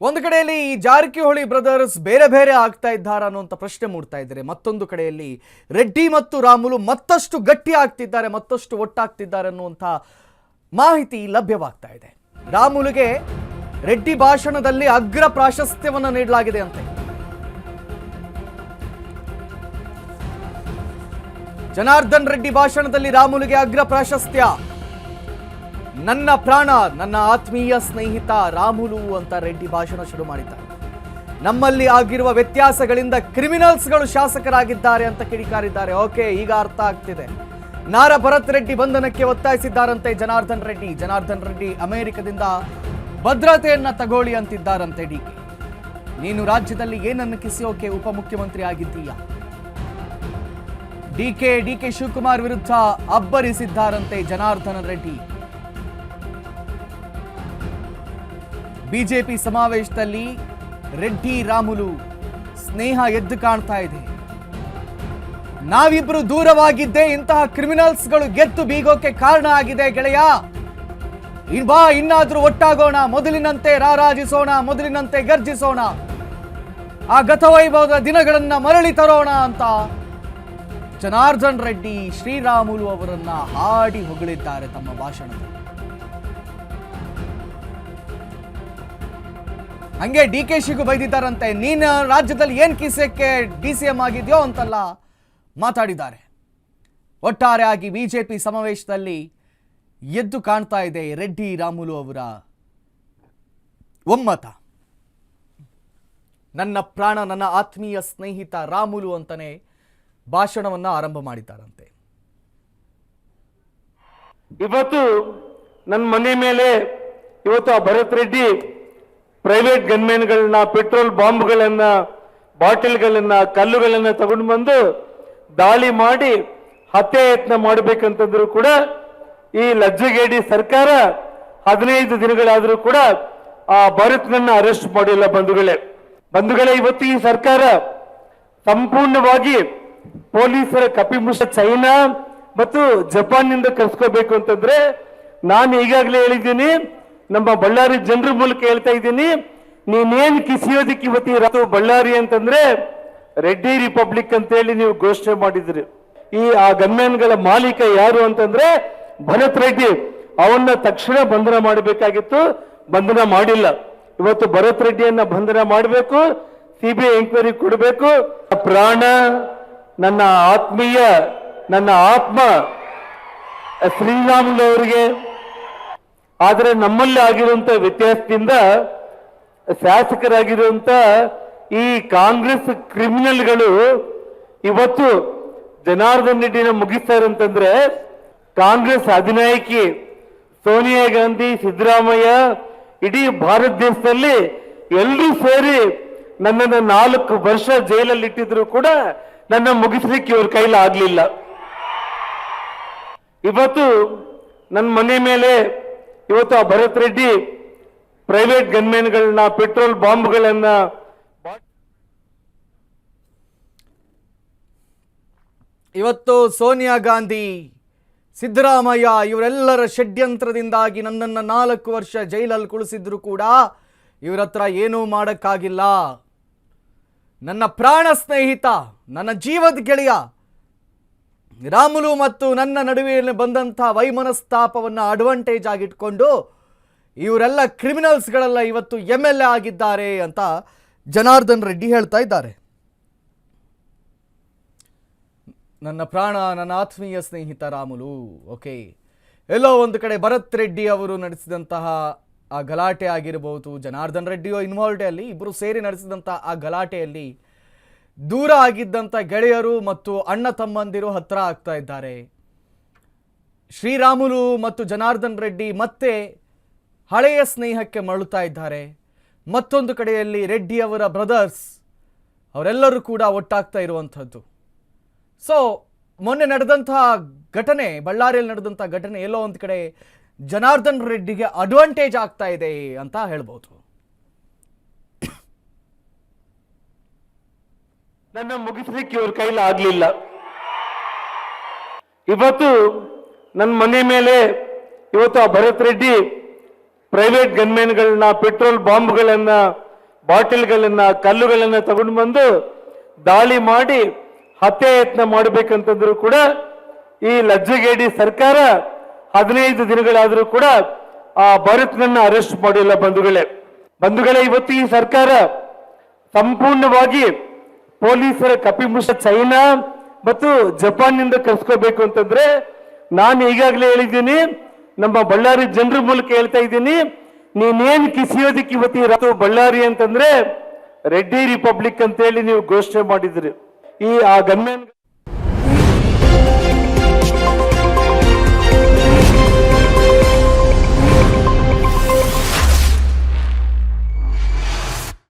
ಒಂದು ಕಡೆಯಲ್ಲಿ ಈ ಜಾರಕಿಹೊಳಿ ಬ್ರದರ್ಸ್ ಬೇರೆ ಬೇರೆ ಆಗ್ತಾ ಇದ್ದಾರಾ ಅನ್ನುವಂಥ ಪ್ರಶ್ನೆ ಮೂಡ್ತಾ ಇದ್ದಾರೆ. ಮತ್ತೊಂದು ಕಡೆಯಲ್ಲಿ ರೆಡ್ಡಿ ಮತ್ತು ರಾಮುಲು ಮತ್ತಷ್ಟು ಗಟ್ಟಿ ಆಗ್ತಿದ್ದಾರೆ, ಮತ್ತಷ್ಟು ಒಟ್ಟಾಗ್ತಿದ್ದಾರೆ ಅನ್ನುವಂಥ ಮಾಹಿತಿ ಲಭ್ಯವಾಗ್ತಾ ಇದೆ. ರಾಮುಲುಗೆ ರೆಡ್ಡಿ ಭಾಷಣದಲ್ಲಿ ಅಗ್ರ ಪ್ರಾಶಸ್ತ್ಯವನ್ನು ನೀಡಲಾಗಿದೆ ಅಂತೆ. ಜನಾರ್ದನ್ ರೆಡ್ಡಿ ಭಾಷಣದಲ್ಲಿ ರಾಮುಲುಗೆ ಅಗ್ರ ಪ್ರಾಶಸ್ತ್ಯ. ನನ್ನ ಪ್ರಾಣ, ನನ್ನ ಆತ್ಮೀಯ ಸ್ನೇಹಿತ ರಾಮುಲು ಅಂತ ರೆಡ್ಡಿ ಭಾಷಣ ಶುರು ಮಾಡಿದ್ದಾರೆ. ನಮ್ಮಲ್ಲಿ ಆಗಿರುವ ವ್ಯತ್ಯಾಸಗಳಿಂದ ಕ್ರಿಮಿನಲ್ಸ್ಗಳು ಶಾಸಕರಾಗಿದ್ದಾರೆ ಅಂತ ಕಿಡಿಕಾರಿದ್ದಾರೆ. ಓಕೆ, ಈಗ ಅರ್ಥ ಆಗ್ತಿದೆ. ನಾರ ಭರತ್ ರೆಡ್ಡಿ ಬಂಧನಕ್ಕೆ ಒತ್ತಾಯಿಸಿದ್ದಾರಂತೆ ಜನಾರ್ದನ್ ರೆಡ್ಡಿ. ಜನಾರ್ದನ್ ರೆಡ್ಡಿ ಅಮೆರಿಕದಿಂದ ಭದ್ರತೆಯನ್ನ ತಗೊಳ್ಳಿ ಅಂತಿದ್ದಾರಂತೆ ಡಿಕೆ. ನೀನು ರಾಜ್ಯದಲ್ಲಿ ಏನನ್ನು ಕಿಸಿಯೋಕೆ ಉಪಮುಖ್ಯಮಂತ್ರಿ ಆಗಿದ್ದೀಯ? ಡಿಕೆ ಶಿವಕುಮಾರ್ ವಿರುದ್ಧ ಅಬ್ಬರಿಸಿದ್ದಾರಂತೆ ಜನಾರ್ದನ್ ರೆಡ್ಡಿ. ಬಿಜೆಪಿ ಸಮಾವೇಶದಲ್ಲಿ ರೆಡ್ಡಿ ರಾಮುಲು ಸ್ನೇಹ ಎದ್ದು ಕಾಣ್ತಾ ಇದೆ. ನಾವಿಬ್ರು ದೂರವಾಗಿದ್ದೇ ಇಂತಹ ಕ್ರಿಮಿನಲ್ಸ್ಗಳು ಗೆದ್ದು ಬೀಗೋಕೆ ಕಾರಣ ಆಗಿದೆ ಗೆಳೆಯ. ಬಾ, ಇನ್ನಾದ್ರೂ ಒಟ್ಟಾಗೋಣ, ಮೊದಲಿನಂತೆ ರಾರಾಜಿಸೋಣ, ಮೊದಲಿನಂತೆ ಗರ್ಜಿಸೋಣ, ಆ ಗತವೈಭವದ ದಿನಗಳನ್ನ ಮರಳಿ ತರೋಣ ಅಂತ ಜನಾರ್ದನ್ ರೆಡ್ಡಿ ಶ್ರೀರಾಮುಲು ಅವರನ್ನ ಹಾಡಿ ಹೊಗಳಿದ್ದಾರೆ ತಮ್ಮ ಭಾಷಣದಲ್ಲಿ. ಹಂಗೆ ಡಿಕೆಶಿಗೂ ಬೈದಿದ್ದಾರಂತೆ. ನೀನು ರಾಜ್ಯದಲ್ಲಿ ಏನ್ ಕಿಸಕ್ಕೆ DCM ಆಗಿದೆಯೋ ಅಂತೆಲ್ಲ ಮಾತಾಡಿದ್ದಾರೆ. ಒಟ್ಟಾರೆ ಆಗಿ ಬಿಜೆಪಿ ಸಮಾವೇಶದಲ್ಲಿ ಎದ್ದು ಕಾಣ್ತಾ ಇದೆ ರೆಡ್ಡಿ ರಾಮುಲು ಅವರ ಒಮ್ಮತ. ನನ್ನ ಪ್ರಾಣ, ನನ್ನ ಆತ್ಮೀಯ ಸ್ನೇಹಿತ ರಾಮುಲು ಅಂತಾನೆ ಭಾಷಣವನ್ನ ಆರಂಭ ಮಾಡಿದ್ದಾರಂತೆ. ಇವತ್ತು ನನ್ನ ಮನೆ ಮೇಲೆ ಇವತ್ತು ಆ ಭರತ್ ರೆಡ್ಡಿ ಪ್ರೈವೇಟ್ ಗನ್ಮೆನ್ಗಳನ್ನ, ಪೆಟ್ರೋಲ್ ಬಾಂಬ್ಗಳನ್ನ, ಬಾಟಲ್ಗಳನ್ನ, ಕಲ್ಲುಗಳನ್ನ ತಗೊಂಡು ಬಂದು ದಾಳಿ ಮಾಡಿ ಹತ್ಯೆ ಯತ್ನ ಮಾಡಬೇಕಂತಂದ್ರು ಕೂಡ ಈ ಲಜ್ಜೆಗೇಡಿ ಸರ್ಕಾರ 15 ದಿನಗಳಾದರೂ ಕೂಡ ಆ ಭರತ್ನನ್ನ ಅರೆಸ್ಟ್ ಮಾಡಿಲ್ಲ. ಬಂಧುಗಳೇ, ಇವತ್ತು ಈ ಸರ್ಕಾರ ಸಂಪೂರ್ಣವಾಗಿ ಪೊಲೀಸರ ಕಪಿಮುಷ್ಟಿ ಚೈನಾ ಮತ್ತು ಜಪಾನ್ನಿಂದ ಕರ್ಸ್ಕೋಬೇಕು ಅಂತಂದ್ರೆ ನಾನು ಈಗಾಗಲೇ ಹೇಳಿದ್ದೀನಿ, ನಮ್ಮ ಬಳ್ಳಾರಿ ಜನರ ಮೂಲಕ ಹೇಳ್ತಾ ಇದ್ದೀನಿ, ನೀನೇನ್ ಕಿಸಿಯೋದಿಕ್ಕೆ ಇವತ್ತು ಬಳ್ಳಾರಿ ಅಂತಂದ್ರೆ ರೆಡ್ಡಿ ರಿಪಬ್ಲಿಕ್ ಅಂತ ಹೇಳಿ ನೀವು ಘೋಷಣೆ ಮಾಡಿದ್ರಿ. ಆ ಗನ್ಮ್ಯಾನ್ಗಳ ಮಾಲೀಕ ಯಾರು ಅಂತಂದ್ರೆ ಭರತ್ ರೆಡ್ಡಿ. ಅವನ್ನ ತಕ್ಷಣ ಬಂಧನ ಮಾಡಬೇಕಾಗಿತ್ತು, ಬಂಧನ ಮಾಡಿಲ್ಲ. ಇವತ್ತು ಭರತ್ ರೆಡ್ಡಿಯನ್ನ ಬಂಧನ ಮಾಡಬೇಕು, CBI ಎಂಕ್ವೈರಿ ಕೊಡಬೇಕು. ಪ್ರಾಣ, ನನ್ನ ಆತ್ಮೀಯ, ನನ್ನ ಆತ್ಮ ಶ್ರೀರಾಮುಲು ಅವರಿಗೆ. ಆದರೆ ನಮ್ಮಲ್ಲಿ ಆಗಿರುವಂತ ವ್ಯತ್ಯಾಸದಿಂದ ಶಾಸಕರಾಗಿರುವಂತ ಈ ಕಾಂಗ್ರೆಸ್ ಕ್ರಿಮಿನಲ್ಗಳು ಇವತ್ತು ಜನಾರ್ದನ್ ರೆಡ್ಡಿನ ಮುಗಿಸ್ತಾರೆ ಅಂತಂದ್ರೆ ಕಾಂಗ್ರೆಸ್ ಅಧಿನಾಯಕಿ ಸೋನಿಯಾ ಗಾಂಧಿ, ಸಿದ್ದರಾಮಯ್ಯ, ಇಡೀ ಭಾರತ ದೇಶದಲ್ಲಿ ಎಲ್ಲರೂ ಸೇರಿ ನನ್ನನ್ನು 4 ವರ್ಷ ಜೈಲಲ್ಲಿ ಇಟ್ಟಿದ್ರು ಕೂಡ ನನ್ನ ಮುಗಿಸ್ಲಿಕ್ಕೆ ಇವ್ರ ಕೈಲಿ ಆಗ್ಲಿಲ್ಲ. ಇವತ್ತು ನನ್ನ ಮನೆ ಮೇಲೆ ಇವತ್ತು ಆ ಭರತ್ ರೆಡ್ಡಿ ಪ್ರೈವೇಟ್ ಗನ್ಮೆನ್ಗಳನ್ನ, ಪೆಟ್ರೋಲ್ ಬಾಂಬ್ಗಳನ್ನ, ಇವತ್ತು ಸೋನಿಯಾ ಗಾಂಧಿ, ಸಿದ್ದರಾಮಯ್ಯ ಇವರೆಲ್ಲರ ಷಡ್ಯಂತ್ರದಿಂದಾಗಿ ನನ್ನನ್ನು 4 ವರ್ಷ ಜೈಲಲ್ಲಿ ಕುಳಿಸಿದ್ರು ಕೂಡ ಇವರ ಹತ್ರ ಏನೂ ಮಾಡೋಕ್ಕಾಗಿಲ್ಲ. ನನ್ನ ಪ್ರಾಣ ಸ್ನೇಹಿತ, ನನ್ನ ಜೀವದ ಗೆಳೆಯ ರಾಮುಲು ಮತ್ತು ನನ್ನ ನಡುವೆ ಬಂದಂಥ ವೈಮನಸ್ತಾಪವನ್ನು ಅಡ್ವಾಂಟೇಜ್ ಆಗಿಟ್ಕೊಂಡು ಇವರೆಲ್ಲ ಕ್ರಿಮಿನಲ್ಸ್ಗಳೆಲ್ಲ ಇವತ್ತು MLA ಆಗಿದ್ದಾರೆ ಅಂತ ಜನಾರ್ದನ್ ರೆಡ್ಡಿ ಹೇಳ್ತಾ ಇದ್ದಾರೆ. ನನ್ನ ಪ್ರಾಣ, ನನ್ನ ಆತ್ಮೀಯ ಸ್ನೇಹಿತ ರಾಮುಲು. ಓಕೆ, ಎಲ್ಲೋ ಒಂದು ಕಡೆ ಭರತ್ ರೆಡ್ಡಿ ಅವರು ನಡೆಸಿದಂತಹ ಆ ಗಲಾಟೆ ಆಗಿರಬಹುದು, ಜನಾರ್ದನ್ ರೆಡ್ಡಿಯೋ ಇನ್ವಾಲ್ವ್ಡ್ ಅಲ್ಲಿ, ಇಬ್ಬರು ಸೇರಿ ನಡೆಸಿದಂಥ ಆ ಗಲಾಟೆಯಲ್ಲಿ ದೂರ ಆಗಿದ್ದಂಥ ಗೆಳೆಯರು ಮತ್ತು ಅಣ್ಣ ತಮ್ಮಂದಿರು ಹತ್ರ ಆಗ್ತಾ ಇದ್ದಾರೆ. ಶ್ರೀರಾಮುಲು ಮತ್ತು ಜನಾರ್ದನ್ ರೆಡ್ಡಿ ಮತ್ತೆ ಹಳೆಯ ಸ್ನೇಹಕ್ಕೆ ಮರಳುತ್ತಾ ಇದ್ದಾರೆ. ಮತ್ತೊಂದು ಕಡೆಯಲ್ಲಿ ರೆಡ್ಡಿ ಅವರ ಬ್ರದರ್ಸ್ ಅವರೆಲ್ಲರೂ ಕೂಡ ಒಟ್ಟಾಗ್ತಾ ಇರುವಂಥದ್ದು. ಸೊ ಮೊನ್ನೆ ನಡೆದಂತಹ ಘಟನೆ, ಬಳ್ಳಾರಿಯಲ್ಲಿ ನಡೆದಂಥ ಘಟನೆ ಎಲ್ಲೋ ಒಂದು ಕಡೆ ಜನಾರ್ದನ್ ರೆಡ್ಡಿಗೆ ಅಡ್ವಾಂಟೇಜ್ ಆಗ್ತಾ ಇದೆ ಅಂತ ಹೇಳ್ಬೋದು. ನನ್ನ ಮುಗಿಸ್ಲಿಕ್ಕೆ ಇವ್ರ ಕೈಲಿ ಆಗ್ಲಿಲ್ಲ. ಇವತ್ತು ನನ್ನ ಮನೆ ಮೇಲೆ ಇವತ್ತು ಆ ಭರತ್ ರೆಡ್ಡಿ ಪ್ರೈವೇಟ್ ಗನ್ಮೆನ್ಗಳನ್ನ, ಪೆಟ್ರೋಲ್ ಬಾಂಬ್ಗಳನ್ನ, ಬಾಟಿಲ್ಗಳನ್ನ ಕಲ್ಲುಗಳನ್ನ ತಗೊಂಡು ಬಂದು ದಾಳಿ ಮಾಡಿ ಹತ್ಯೆ ಯತ್ನ ಮಾಡಬೇಕಂತಂದ್ರು ಕೂಡ ಈ ಲಜ್ಜೆಗೇಡಿ ಸರ್ಕಾರ 15 ದಿನಗಳಾದರೂ ಕೂಡ ಆ ಭರತ್ನನ್ನ ಅರೆಸ್ಟ್ ಮಾಡಿಲ್ಲ ಬಂಧುಗಳೇ ಇವತ್ತು ಈ ಸರ್ಕಾರ ಸಂಪೂರ್ಣವಾಗಿ ಪೊಲೀಸರ ಕಪಿಮುಷ ಚೈನಾ ಮತ್ತು ಜಪಾನ್ನಿಂದ ಕರ್ಸ್ಕೋಬೇಕು ಅಂತಂದ್ರೆ ನಾನು ಈಗಾಗಲೇ ಹೇಳಿದ್ದೀನಿ, ನಮ್ಮ ಬಳ್ಳಾರಿ ಜನರ ಮೂಲಕ ಹೇಳ್ತಾ ಇದ್ದೀನಿ, ನೀನೇನ್ ಕಿಸಿಯೋದಕ್ಕೆ ಇವತ್ತು ಬಳ್ಳಾರಿ ಅಂತಂದ್ರೆ ರೆಡ್ಡಿ ರಿಪಬ್ಲಿಕ್ ಅಂತ ಹೇಳಿ ನೀವು ಘೋಷಣೆ ಮಾಡಿದ್ರಿ. ಆ ಗನ್ಮ್ಯಾನ್